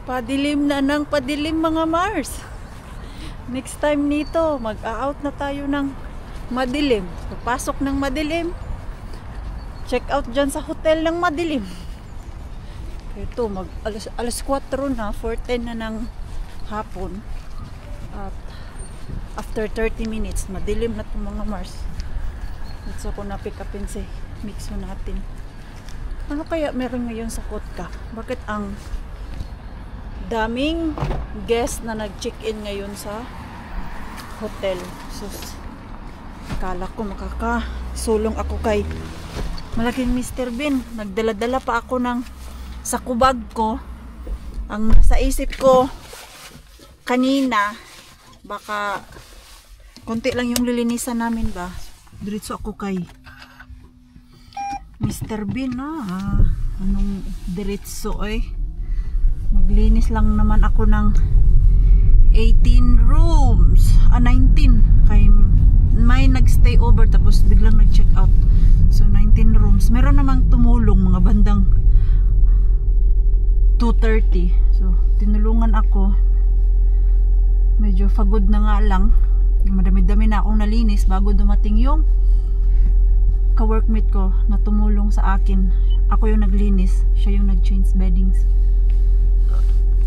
Padilim na ng padilim mga Mars. Next time nito, mag-out na tayo ng madilim. Papasok ng madilim. Check out dyan sa hotel ng madilim. Ito, alas 4 na, 4:10 na ng hapon. At after 30 minutes, madilim na itong mga Mars. Let's ako na pick upin si Mixo natin. Ano kaya meron ngayon sa Kotka? Bakit ang daming guest na nag-check-in ngayon sa hotel? Sus, akala ko makakasulong ako kay malaking Mr. Bean. Nagdala-dala pa ako ng sakubag ko. Ang nasa isip ko kanina, baka konti lang yung lilinisan namin ba. Diretso ako kay Mr. Bean. Anong diretso eh. Maglinis lang naman ako ng 18 rooms. 19. Kay may nagstay over tapos biglang nag-check out. So 19 rooms. Meron namang tumulong mga bandang 2:30. So tinulungan ako. Medyo pagod na nga lang. Madami-dami na akong nalinis bago dumating yung ka-workmate ko na tumulong sa akin. Ako yung naglinis, siya yung nag-change beddings.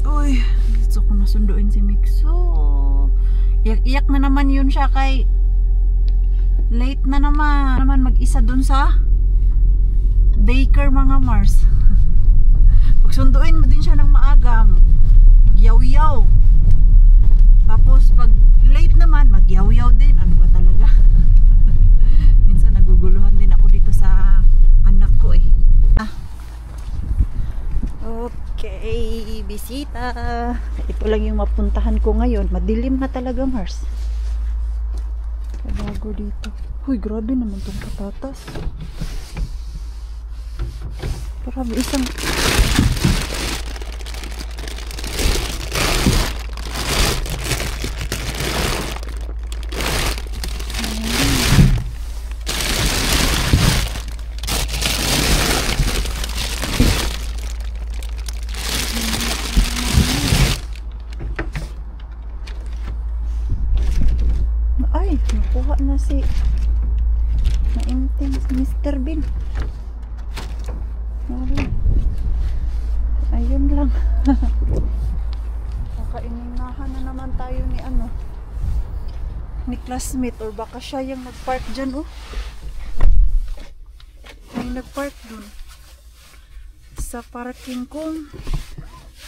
Uy, gusto ko nasunduin si Mixo. Iyak na naman yun siya kay late na naman mag-isa dun sa daycare mga Mars. Pagsunduin mo din siya ng maagam, magyaw-yaw. Tapos pag late naman, magyaw-yaw din. Ano ba talaga? Minsan naguguluhan din ako dito sa anak ko eh. Okay, bisita. Ito lang yung mapuntahan ko ngayon. Madilim na talaga Mars. Bago dito. Huy, grabe naman tong patatas. Grabe, isang nakuha na si nainting si Mr. Bean. Ayun lang. Kakaininahan na naman tayo ni classmate, or baka siya yung nagpark dyan. May nagpark dun sa parking kung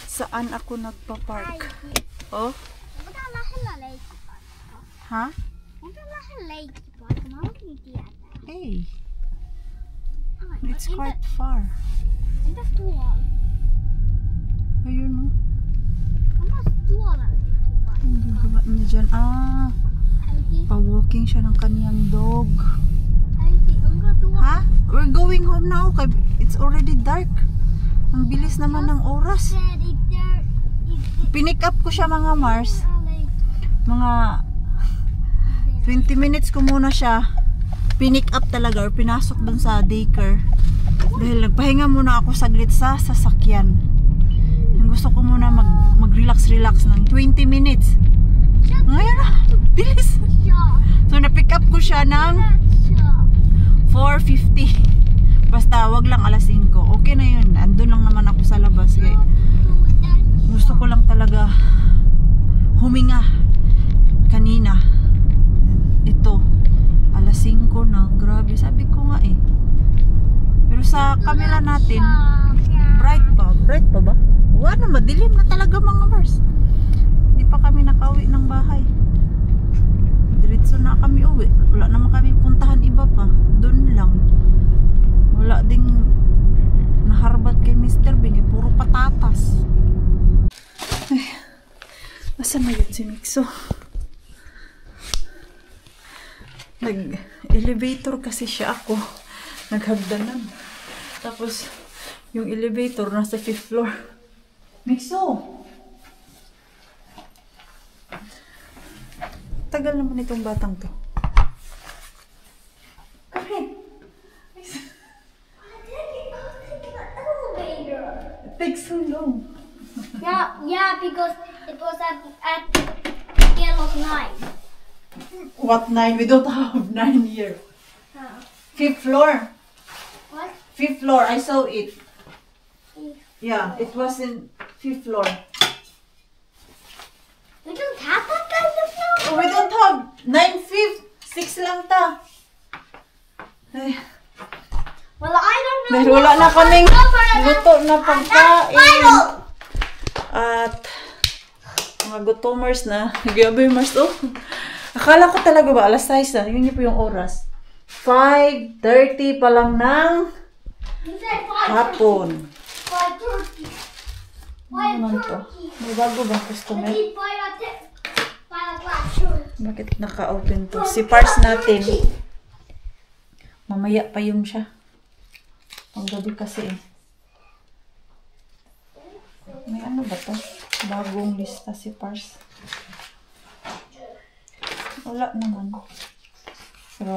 saan ako nagpa-park. Ha? Hey, it's quite far. Ayun hindi gawa niya dyan. Pa-walking siya ng kaniyang dog. Ha? We're going home now. It's already dark. Ang bilis naman ng oras. Pinick up ko siya mga Mars. Mga 20 minutes ko muna siya pinick up talaga, or pinasok dun sa daycare dahil nagpahinga muna ako saglit sa sasakyan. Gusto ko muna mag-relax ng 20 minutes. Ngayon na, bilis. So na-pick up ko siya ng 4:50. Basta wag lang alas 5. Okay na yun, andun lang naman ako sa labas. Kaya gusto ko lang talaga huminga kanina. Ito, alas 5 na. Grabe, sabi ko nga eh. Pero sa camera natin, bright pa. Bright pa ba? Wala, madilim na talaga mga Mars. Hindi pa kami nakauwi ng bahay. Diretso na kami uwi. Wala naman kami puntahan iba pa. Doon lang. Wala ding naharbat kay Mr. Bean. Puro patatas. Ay, asan na yun si Mixo? Nag-elevator kasi siya ako. Naghagdanan. Tapos, yung elevator nasa 5th floor. Mixo! Tagal naman itong batang to. Come It takes so long. Yeah, because it was at scale of 9. What 9? We don't have 9 here. 5th floor. What? 5th floor. I saw it. Yeah, it was in 5th floor. We don't have that kind of floor. Oh, we don't have 9/5. 6 lang ta. Ay. Well, I don't know. Dahil wala na kaming luto na pagkain. At mga gutomers na. Gabi Mars. Oh. Akala ko talaga ba alas 6 na. Yun po yung oras. 5:30 pa lang ng You said 5:30. hapon. 5:30. Ano naman to? May bago bang customer? Let's eat by a glass. Sure. Bakit naka-open to? Si Pars natin. Mamaya pa yun siya. Ang gabi kasi eh. May ano ba to? Bagong lista si Pars. Wala naman. Pero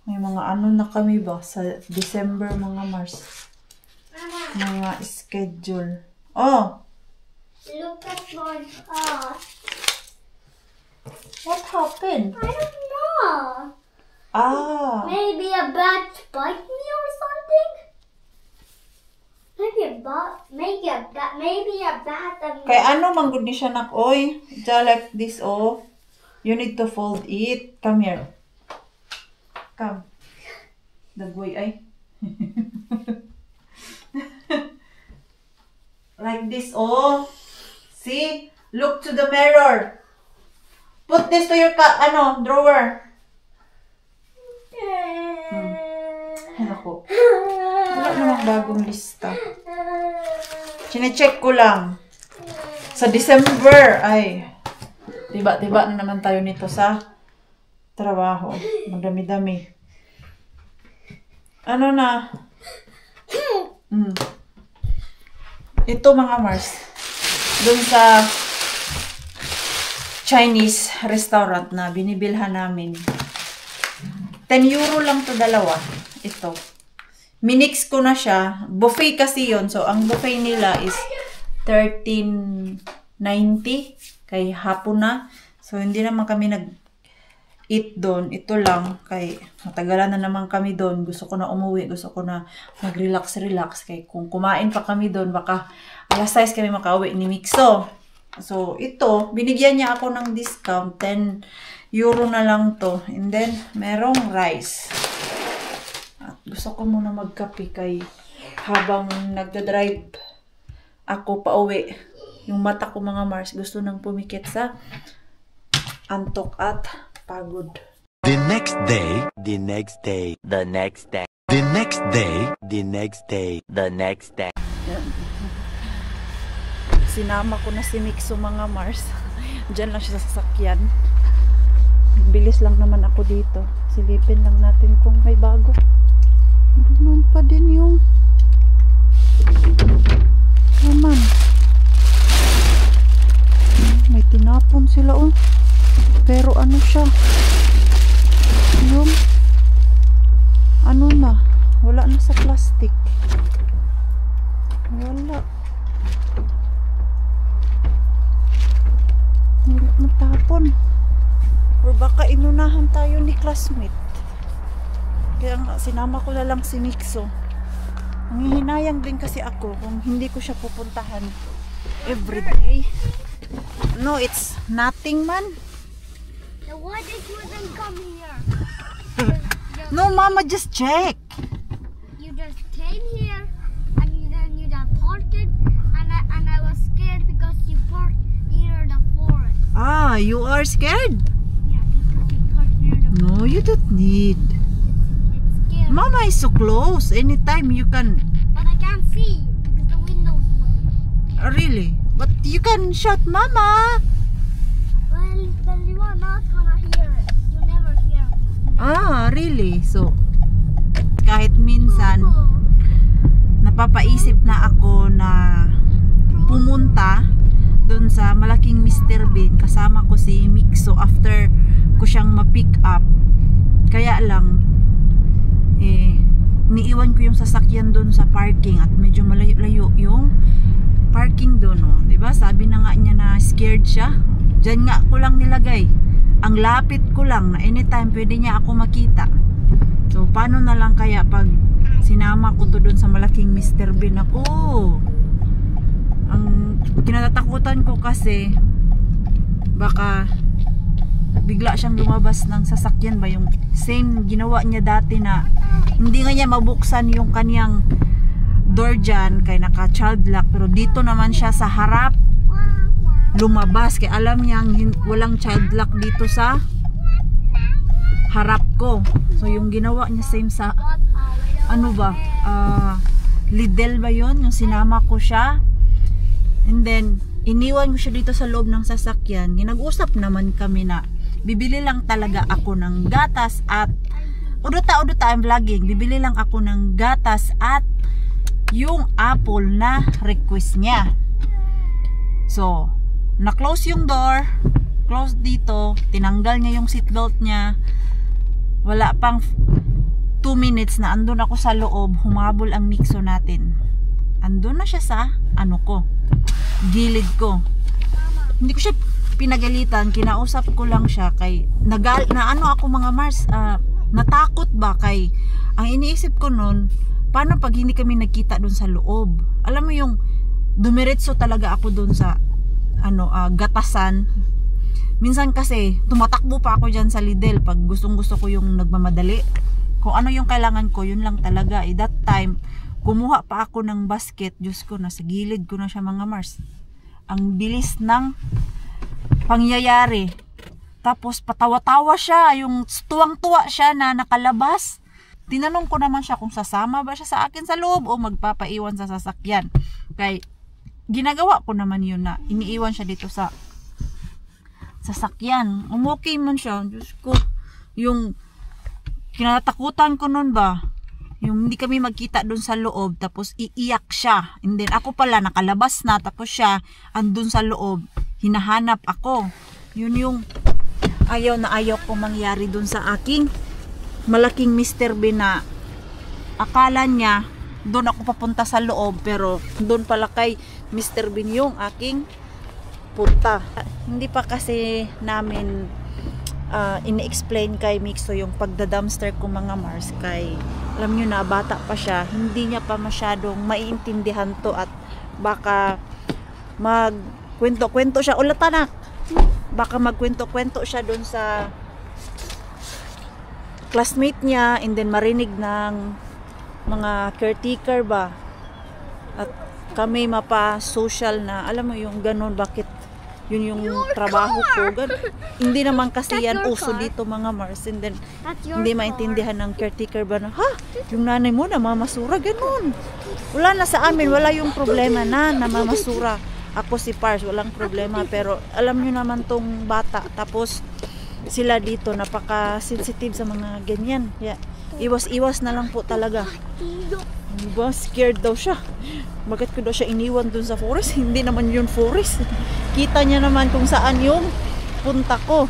may mga ano na kami ba sa December mga Mars. Mga schedule. Oh! Look at my car. What happened? I don't know. Ah! Maybe a bat bite me or something? Maybe a bat and Kay ano man gud ni siya nak oy. Ja like this oh. You need to fold it. Come here. Come. Dagoy ay. Like this oh. See? Look to the mirror. Put this to your drawer. Ay ako. Wala namang bagong lista. Chine-check ko lang. Sa December, ay, tiba-tiba na naman tayo nito sa trabaho. Madami-dami. Ano na? Ito mga Mars. Doon sa Chinese restaurant na binibilhan namin. 10 euro lang to dalawa. Ito. Minix ko na siya. Buffet kasi yon. So, ang buffet nila is 13.90. Kay hapon na. So, hindi naman kami nag-eat doon. Ito lang. Kay matagalan na naman kami doon. Gusto ko na umuwi. Gusto ko na mag-relax. Kay kung kumain pa kami doon, baka alas 6 kami makauwi ni Mixo. So, ito. Binigyan niya ako ng discount. 10 euro na lang to. And then, merong rice. At gusto ko muna magkape kay habang nagdadrive ako pa uwi. Yung mata ko mga Mars gusto nang pumikit sa antok at pagod. The next day, the next day, the next day, the next day, the next day, the next day. Sinama ko na si Mixo mga Mars. Diyan lang siya sa sasakyan. Bilis lang naman ako dito. Silipin lang natin kung may bago. Naman pa din yung naman. May tinapon sila oh. Pero ano siya? Yung ano na? Wala na sa plastic. Wala. Wala matapon. Or baka inunahan tayo ni classmate. Kaya nga, sinama ko na lang si Mixo. Ang hihinayang din kasi ako kung hindi ko siya pupuntahan everyday. No, it's nothing man. So why did you then come here? No, Mama, just check. You just came here and then you just parked it and I was scared because you parked near the forest. Ah, you are scared? Yeah, because you parked near the forest. No, you don't need. It's scary. Mama is so close. Anytime you can. But I can't see you because the window's closed. Really? But you can shout, Mama. Well, then you are not gonna hear it. You never hear it. Ah, really? So, kahit minsan, Oh. napapaisip na ako na pumunta dun sa malaking Mr. Bean. Kasama ko si Mixo after ko siyang ma-pick up. Kaya lang, niiwan ko yung sasakyan dun sa parking at medyo malayo-layo yung parking doon, oh. Diba? Sabi na nga niya na scared siya. Diyan nga ko lang nilagay. Ang lapit ko lang na anytime pwede niya ako makita. So, paano na lang kaya pag sinama ko to doon sa malaking Mr. Bean ako? Ang kinatatakutan ko kasi baka bigla siyang lumabas ng sasakyan ba, yung same ginawa niya dati na hindi nga niya mabuksan yung kanyang door dyan kay naka child lock, pero dito naman siya sa harap lumabas kaya alam niyang walang child lock dito sa harap ko. So yung ginawa niya same sa ano ba, Lidl ba yun, yung sinama ko siya, and then iniwan ko siya dito sa loob ng sasakyan. Nag-usap naman kami na bibili lang talaga ako ng gatas at uduta I'm vlogging, bibili lang ako ng gatas at yung apple na request niya. So na-close yung door, close dito, tinanggal niya yung seatbelt niya. Wala pang 2 minutes na andun ako sa loob, humabol ang Mixo natin. Andun na siya sa ano ko, gilid ko. Hindi ko siya pinagalitan, kinausap ko lang siya kay na ano ako mga Mars, natakot ba kay ang iniisip ko nun, paano pag hindi kami nagkita dun sa loob? Alam mo yung dumiretso talaga ako dun sa ano, gatasan. Minsan kasi tumatakbo pa ako dyan sa Lidl pag gustong gusto ko yung nagmamadali. Kung ano yung kailangan ko, yun lang talaga. That time kumuha pa ako ng basket. Diyos ko, nasa gilid ko na siya mga Mars. Ang bilis ng pangyayari. Tapos patawa-tawa siya, yung tuwang-tuwa siya na nakalabas. Tinanong ko naman siya kung sasama ba siya sa akin sa loob o magpapaiwan sa sasakyan. Kaya ginagawa ko naman yun na iniiwan siya dito sa sasakyan. Okay man siya. Diyos ko, yung kinatakutan ko nun ba, yung hindi kami magkita dun sa loob tapos iiyak siya, and then ako pala nakalabas na tapos siya andun sa loob, hinahanap ako. Yun yung ayaw na ayaw ko mangyari dun sa aking malaking Mr. Bean na akala niya doon ako papunta sa loob pero doon pala kay Mr. Bean yung aking punta. Hindi pa kasi namin ini-explain kay Mixo yung pagda-dumpster ko mga Mars, kay alam nyo na bata pa siya, hindi niya pa masyadong maiintindihan to at baka magkwento-kwento siya ulit anak, baka magkwento-kwento siya doon sa classmate niya and then marinig ng mga caretaker ba at kami mapa-social na alam mo yung ganun, bakit yun yung trabaho ko. Hindi naman kasi yan uso dito mga Mars, and then hindi maintindihan ng caretaker ba na, ha? Yung nanay mo namamasura, ganun. Wala na sa amin, wala yung problema na namamasura. Ako si Pars, walang problema, pero alam nyo naman tong bata, tapos sila dito napaka-sensitive sa mga ganyan. Yeah. Iwas-iwas na lang po talaga. Diba? Scared daw siya. Bakit ko daw siya iniwan dun sa forest? Hindi naman yun forest. Kita niya naman kung saan yung punta ko.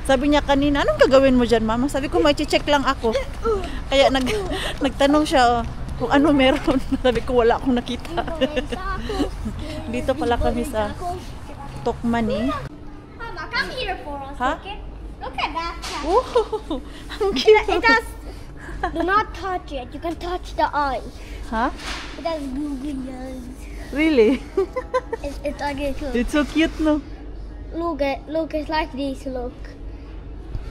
Sabi niya kanina, anong gagawin mo dyan mama? Sabi ko may check lang ako. Kaya nagtanong siya kung ano meron. Sabi ko wala akong nakita. Dito pala kami sa Tokmani. Mama, come here for a second. Look at that cat. Oh, It has. Do not touch it. You can touch the eye. huh? It has googly eyes. Really? It's ugly too. It's so cute, no? Look, it's like this. Look.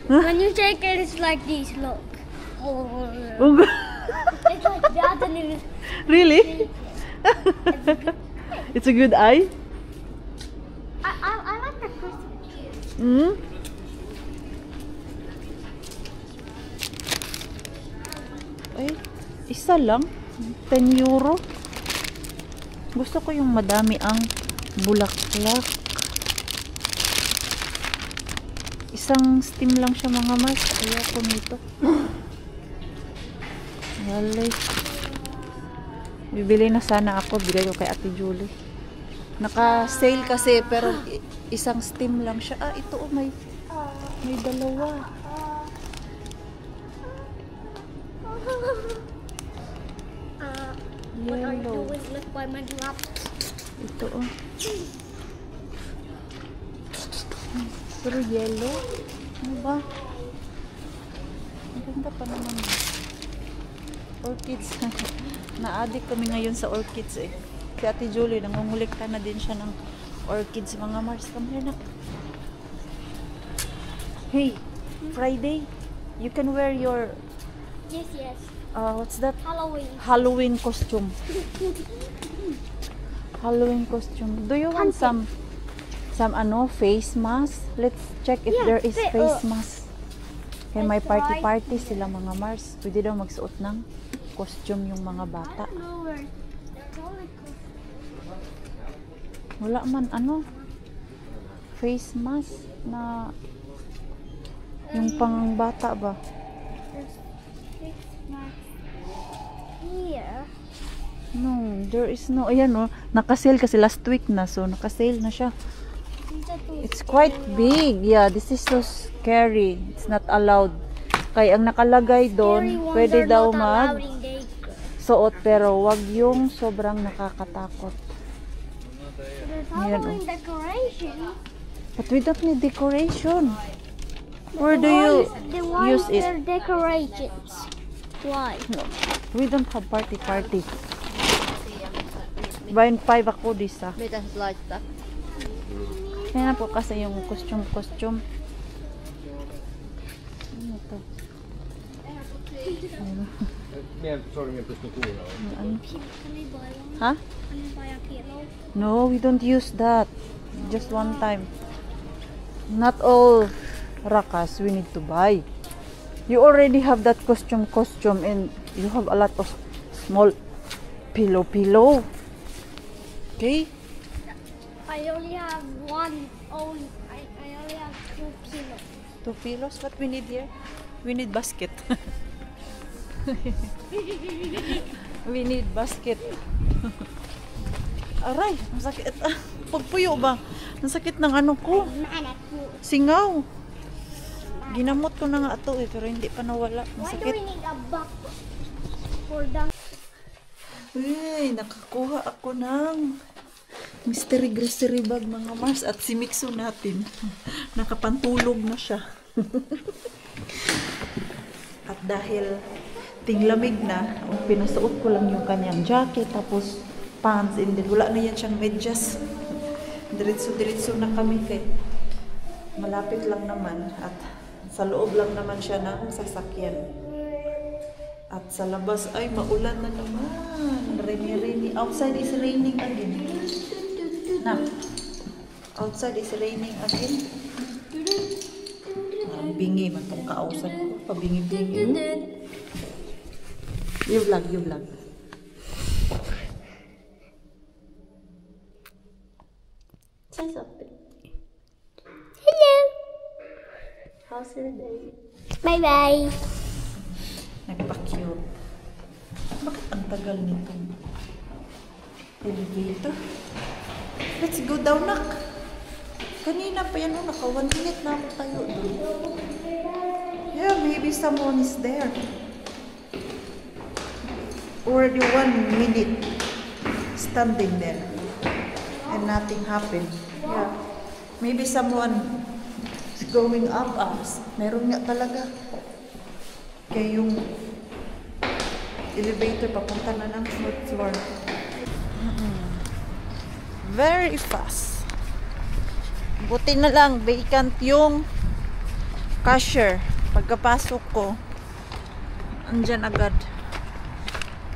When you shake it, it's like this. Look. Oh. It's like that, and it is. Really? It's a good eye? I like the Christmas. Hmm? Ay, isa lang. 10 euro. Gusto ko yung madami ang bulaklak. Isang steam lang siya mga Mars. Ayoko nito. Walay. Bibili na sana ako. Bigay ko kay Ate Julie. Naka-sale kasi pero isang steam lang siya. Ah, ito oh, may dalawa. What are you doing? Look by my drop. Ito oh. Pero yellow. Ano ba? Maganda pa naman. Orchids. Na-addict kami ngayon sa orchids eh. Si Ate Julie, nangungulikta na din siya ng orchids. Mga Mars, come here na. Hey, Friday, you can wear your Yes. what's that? Halloween. Halloween costume. Halloween costume. Do you want some face mask? Let's check if there is face mask. Kaya may party sila mga Mars. Pwede daw magsuot ng costume yung mga bata. I don't know where they're going. Wala man face mask na yung pang bata ba? There's six months here. No, there is no. Ayan oh, naka-sale kasi last week na. So naka-sale na siya. It's quite big. Yeah, this is so scary. It's not allowed. Kaya ang nakalagay doon, pwede daw mag suot pero wag yung sobrang nakakatakot. There's Halloween decoration. But we don't need decoration. Where do you use it? Their decorations. Why? No, we don't have party. Bayan 5 ako disa. Kaya na po kasi yung costume. Ano to? Can we buy one? Ha? Can we buy a kilo? No, we don't use that. Just one time. Not all rakas we need to buy. You already have that costume and you have a lot of small pillow. Okay? I only have one. I only have 2 kilos. 2 pillows? What we need here? We need basket. We need basket. Aray, ang sakit. Pagpuyo ba? Ang sakit ng ano ko. Singaw. Ginamot ko na nga ito eh, pero hindi pa nawala. Ang Why do sakit. we need a box for them? Uy, nakakuha ako ng mystery grocery bag mga Mars at si Mixo natin. Nakapantulog na siya. At dahil tinglamig na, pinasuot ko lang yung kanyang jacket tapos pants and then wala na yan siyang medyas. Diretso na kami kay malapit lang naman at sa loob lang naman siya ng sasakyan. At sa labas ay maulan na naman. Rainy. Outside is raining again. Na. Outside is raining again. Bingi man itong kaausan ko. Pabingi-bingi. You vlog. Say something. Hello. How's your day? Bye. Nagpa-cute. Bakit ang tagal nitong elevator? Let's go down, nak. Kanina pa yan, naka 1 minute na ako tayo doon. Yeah, maybe someone is there. Already 1 minute standing there and nothing happened. Yeah, maybe someone is going up us. Meron nga talaga. Kaya yung elevator papunta na ng 4th floor. Very fast. Buti na lang vacant yung cashier. Pagkapasok ko, andyan agad.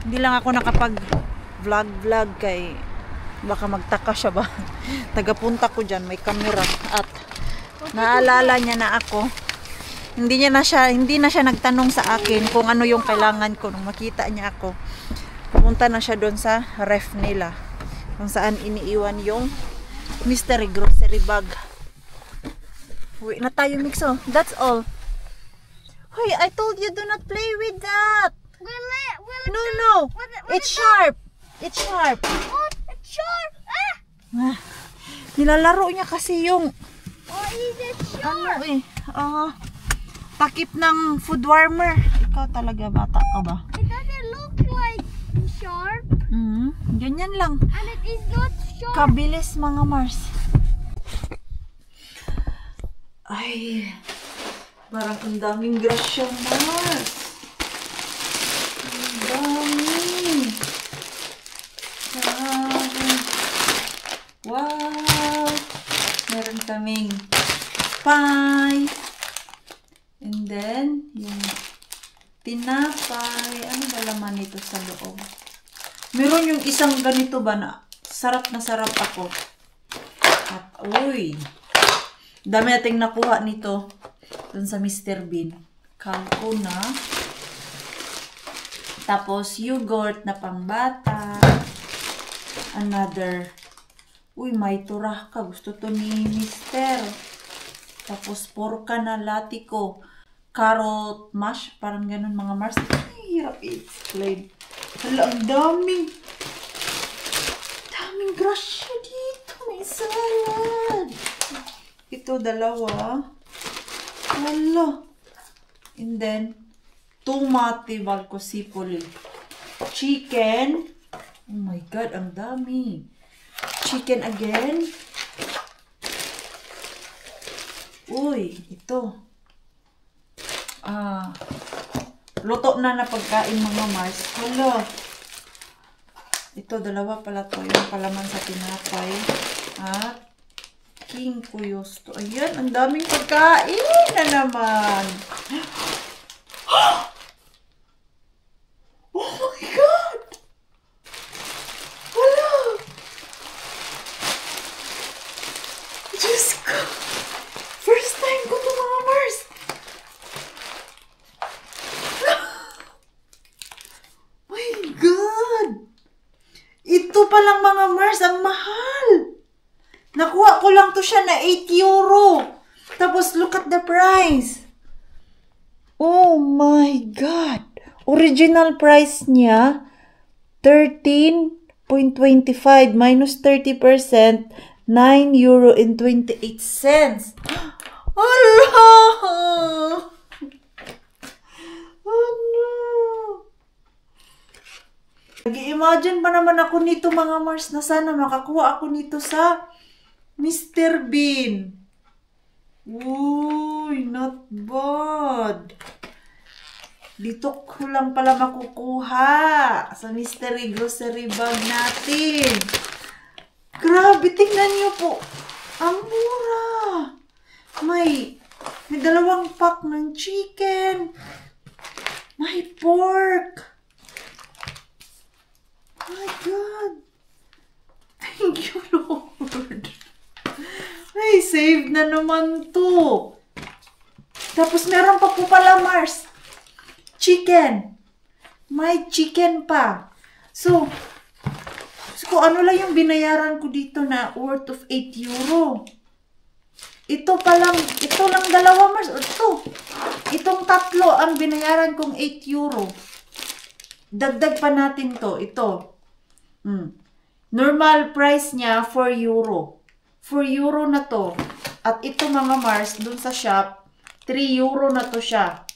Hindi lang ako nakapag-vlog kay baka magtaka siya ba. Tagapunta ko dyan, may camera at naalala niya na ako. Hindi na siya nagtanong sa akin kung ano yung kailangan ko. Nung makita niya ako, pumunta na siya doon sa ref nila kung saan iniiwan yung mystery grocery bag. Uwi na tayo, Mixo. That's all. Hoy, I told you do not play with that. No. It's sharp. It's sharp. What? It's sharp. Nilalaro niya kasi yung Why is it sharp? takip ng food warmer. Ikaw talaga, bata ka ba? It doesn't look like sharp. Ganyan lang. And it is not short. Kabilis mga Mars. Ay, parang ang daming grasya, Mars. Ang dami. Wow. Meron kaming pie. And then, yung tinapay. Ano ba laman nito sa loob? Meron yung isang ganito ba na sarap ako. At, uy, dami nating nakuha nito dun sa Mr. Bean. Kalko na. Tapos, yogurt na pangbata. Another. Uy, may turah ka. Gusto to ni Mr. Tapos, porka na latiko. Carrot mash. Parang ganun mga Mars. Ay, hirap i-explain. Hala, ang daming grasya dito. May salad. Ito, dalawa. Hala. And then, tomate balcosipoli. Chicken. Oh my God, ang dami. Chicken again. Uy, ito. Luto na pagkain mga Mars. Hala. Ito, dalawa pala to. Yung palaman sa tinapay. At king kuyos to. Ayan, ang daming pagkain na naman. Oh my God! Hala! Diyos ko! First time ko to mga Mars. My God! Ito palang mga Mars, ang mahal. Nakuha ko lang to siya na 8 euro. Tapos look at the price. Oh my God! Original price niya, 13.25 minus 30%, 9 euro and 28 cents. Allah! Oh no! Nag-imagine pa naman ako nito mga Mars na sana makakuha ako nito sa Mr. Bean. Uy, not bad. Dito ko lang pala makukuha sa mystery grocery bag natin. Grabe, tingnan niyo po. Ang mura. May dalawang pack ng chicken. May pork. My God. Thank you, Lord. Ay, save na naman to. Tapos meron pa po pala, Mars. Chicken. May chicken pa. So ano lang yung binayaran ko dito na worth of 8 euro. Ito lang dalawa, Mars. Itong tatlo ang binayaran kong 8 euro. Dagdag pa natin to. Ito. Normal price niya 4 euro. 4 euro na to. At ito mga Mars, dun sa shop, 3 euro na to siya.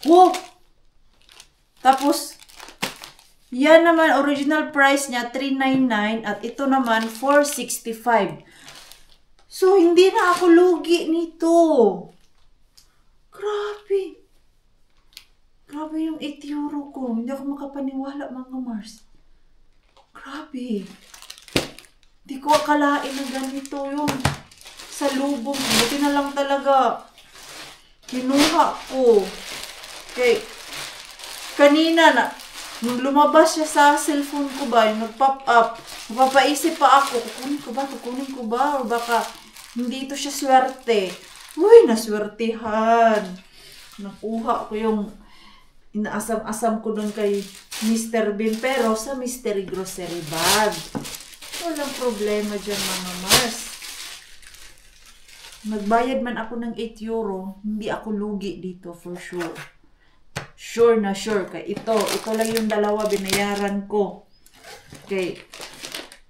Wow! Tapos, yan naman, original price niya, 399. At ito naman, 465. So, hindi na ako lugi nito. Grabe. Grabe yung 8 euro ko. Hindi ako makapaniwala mga Mars. Grabe. Hindi ko akalain na ganito yung sa lubong. Buti na lang talaga. Kinuha ko. Okay. Kanina na, nung lumabas siya sa cellphone ko ba, yung nag-pop up, mapapaisip pa ako, kukunin ko ba? O baka hindi ito siya swerte. Uy, naswertihan. Nakuha ko yung inaasam-asam ko dun kay Mr. Bean, pero sa mystery grocery bag. Walang problema dyan mga Mars. Nagbayad man ako ng 8 euro, hindi ako lugi dito for sure. Sure na sure. Kaya ito lang yung dalawa binayaran ko. Okay.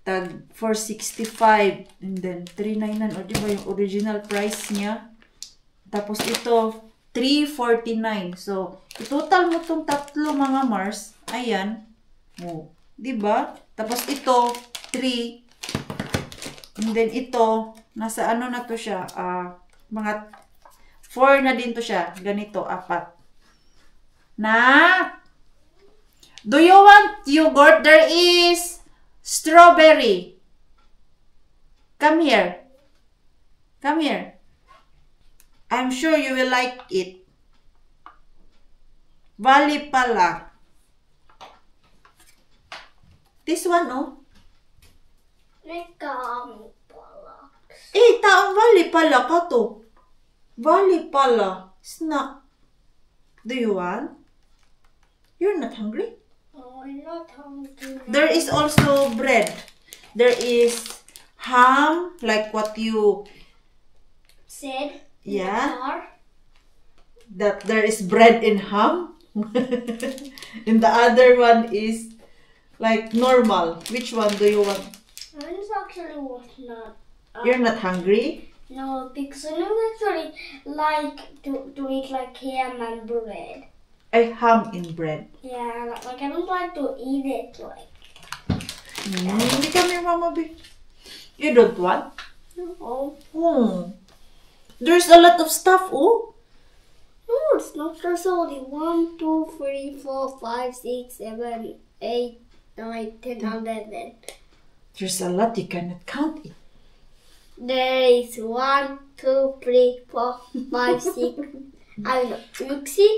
Tag 465 and then 399. O diba yung original price niya? Tapos ito 349. So, total mo tong tatlo mga Mars. Ayan. Oh, Diba? Tapos ito, 3. And then ito, nasa ano na to siya? Mga 4 na din to siya. Ganito, 4. Do you want yogurt? There is strawberry. Come here. Come here. I'm sure you will like it. Valley pala. This one, oh. Taong Valley pala ka to. Valley pala. Snack. Do you want? You're not hungry? Oh, I'm not hungry. There is also bread. There is ham, like what you said. Yeah. That there is bread and ham. And the other one is like normal. Which one do you want? Mine actually was not. You're not hungry? No, because I don't actually like to eat like ham and bread. Ham in bread. Yeah, like I don't like to eat it like. Hindi kami mama be. You don't want? No. There's a lot of stuff, oh. No, it's not. There's only 1, 2, 3, 4, 5, 6, 7, 8, 9, 10, 11. There's a lot, you cannot count it. There is 1, 2, 3, 4, 5, 6. Aina 1, 2, 3,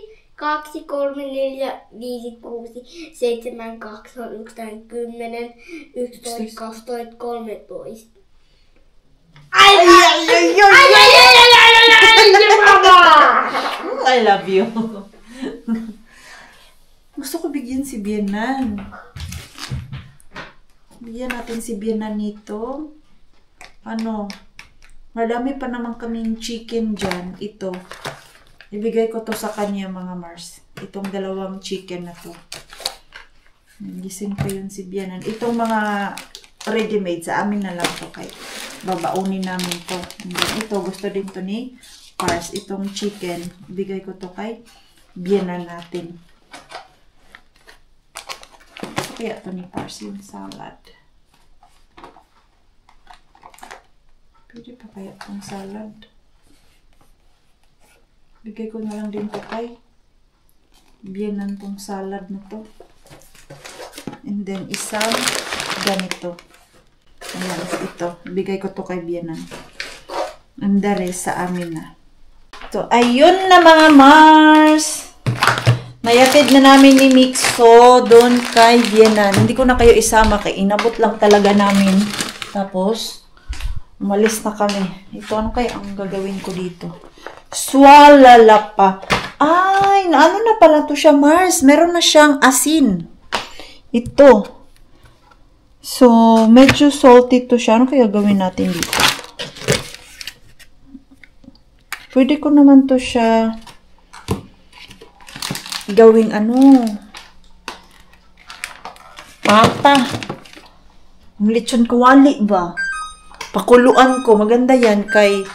4, 5, 6, 7, 8, 9, 10, 11, 12, 13. I love you. Gusto ko bigyan si Bianan. Bigyan natin si Bianan nito. Madami pa naman kaming chicken dyan. Ito. Ibigay ko to sa kanya, mga Mars. Itong 2 chicken na to. Gising pa yun si Bianan. Itong mga ready-made, sa amin na lang to. Kay babaunin namin to. Ito, gusto din to ni Mars. Itong chicken, ibigay ko to kay Bianan natin. Kaya to ni Mars yung salad. Pwede pa kaya itong salad. Bigay ko na lang din to kay Bianan tong salad na to. And then isang ganito. Ayan, ito. Bigay ko to kay Bianan. And the rest sa amin na. So, ayun na mga Mars. Nayatid na namin ni Mixo doon kay Bianan. Hindi ko na kayo isama kay inabot lang talaga namin. Tapos, umalis na kami. Ito, ano kaya ang gagawin ko dito? Swalalapa. Ay, ano na pala to siya, Mars? Meron na siyang asin. Ito. So, medyo salty to siya. Ano kaya gawin natin dito? Pwede ko naman to siya gawing pata. Lechon kawali ba? Pakuluan ko. Maganda yan kay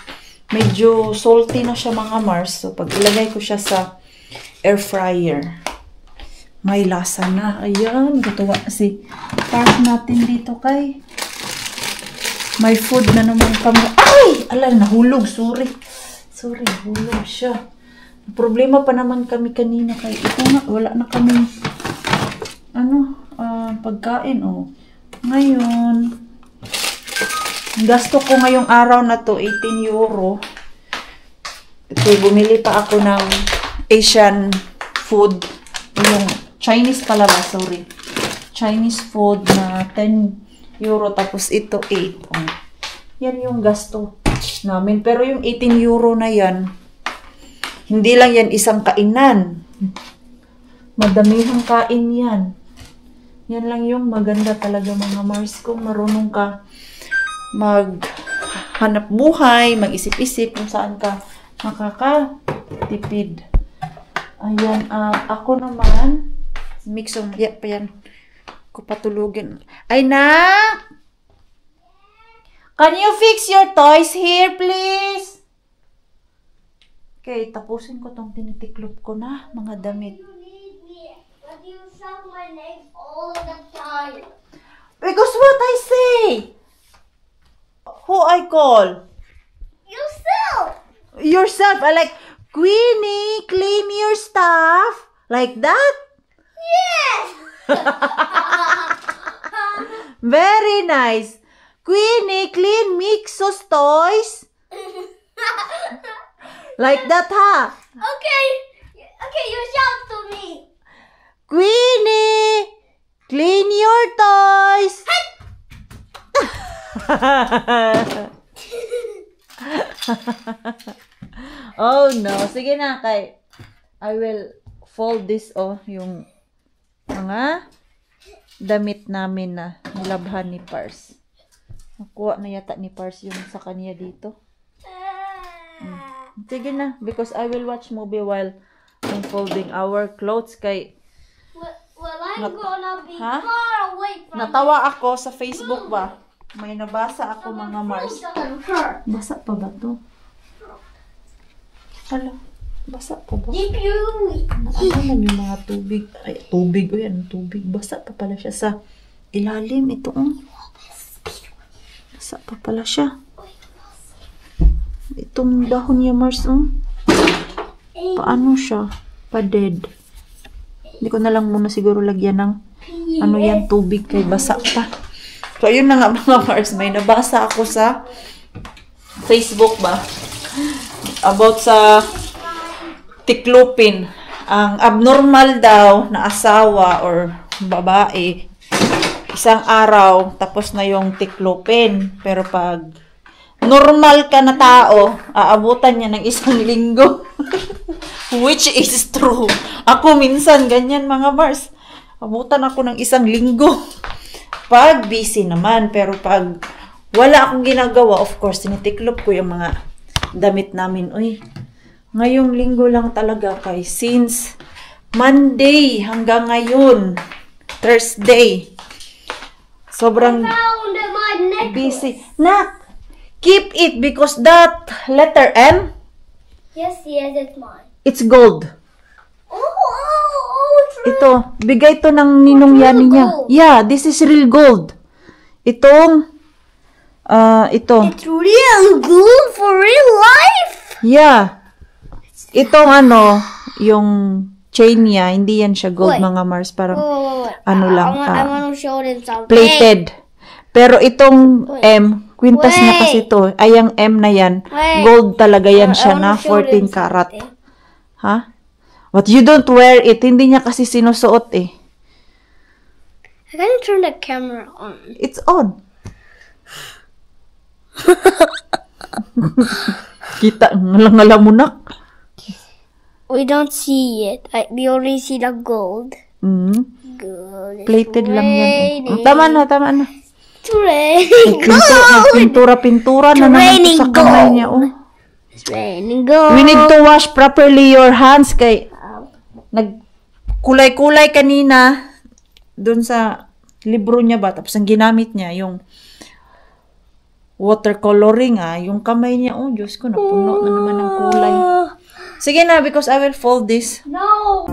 medyo salty na siya, mga Mars. So, pag ilagay ko siya sa air fryer, may lasa na. Ayan, gatuwa si park natin dito kay may food na naman kami. Ay! Alay, nahulog. Sorry, nahulog siya. Problema pa naman kami kanina kay ito nga, wala na kami pagkain, oh. Ngayon, gasto ko ngayong araw na to, 18 euro. Okay, bumili pa ako ng Asian food. Yung Chinese pala ba, sorry. Chinese food na 10 euro, tapos ito 8. Oh. Yan yung gasto namin. Pero yung 18 euro na yan, hindi lang yan isang kainan. Madamihang kain yan. Yan lang yung maganda talaga, mga Mars. Kung marunong ka maghanap buhay, mag-isip-isip kung saan ka makakatipid. Ayan, ako naman, mixong, pa yan. Ko patulugin. Ay, na! Can you fix your toys here, please? Okay, tapusin ko tong tinitiklop ko na, mga damit. you shout my name all the time? Because what I say? Who I call? Yourself! Yourself. I like, Queenie, clean your stuff. Like that? Yes! Very nice. Queenie, clean Mixo's toys. Like that, ha? Okay, you shout to me. Queenie, clean your toys. Oh no. Sige na, kay I will fold this, yung mga damit namin na nilabhan ni Pars. Nakuha na yata ni Pars yung sa kanya dito. Sige na, because I will watch movie while I'm folding our clothes. Kay Well, I'm gonna be Huh? far away from natawa ako sa Facebook ba? May nabasa ako, mga Mars. Basa pa ba to? Hala, basa pa ba? If you Ano naman yung mga tubig? Ay, tubig. O yan, tubig. Basa pa pala siya sa ilalim. Ito, basa pa pala siya. Itong dahon niya, Mars, paano siya? Pa-dead. Hindi ko na lang muna siguro lagyan ng ano yan, tubig, kay basa pa. So, ayun na nga, mga Mars. May nabasa ako sa Facebook ba? About sa tiklupin. Ang abnormal daw na asawa or babae, isang araw, tapos na yung tiklupin. Pero pag normal ka na tao, aabutan niya ng isang linggo. Which is true. Ako minsan, ganyan, mga Mars. Abutan ako ng isang linggo. Pag busy naman. Pero pag wala akong ginagawa, of course, tinitiklop ko yung mga damit namin. Uy, ngayong linggo lang talaga, kay since Monday hanggang ngayon, Thursday, sobrang found my necklace. busy. Nak, keep it because that letter M, Yes, it's mine. it's gold. True. Ito, bigay to ng ninong real yani niya. gold. Yeah, this is real gold. Itong, ito. It's real gold for real life. Yeah. Itong yung chain niya, hindi yan siya gold, Wait. mga Mars. Parang, Wait. ano lang, I want to show them something. plated. Pero itong Wait. M, kwintas niya Wait. kasi to. Ay, ang M na yan, Wait. gold talaga yan I siya wanna na show them 14 karat. something. Ha? But you don't wear it. Hindi niya kasi sinusuot eh. I gotta turn the camera on. It's on. Kita, ngala mo na. We don't see it. We only see the gold. Gold. Plated lang yan. Tama na. It's raining Pintura na naman Raining to sa kamay gold. niya. Oh. It's raining gold. We need to wash properly your hands kay nagkulay-kulay kanina dun sa libro niya ba. Tapos ang ginamit niya, yung watercoloring yung kamay niya. Oh, Diyos ko, napuno na naman ng kulay. Sige na, because I will fold this. No.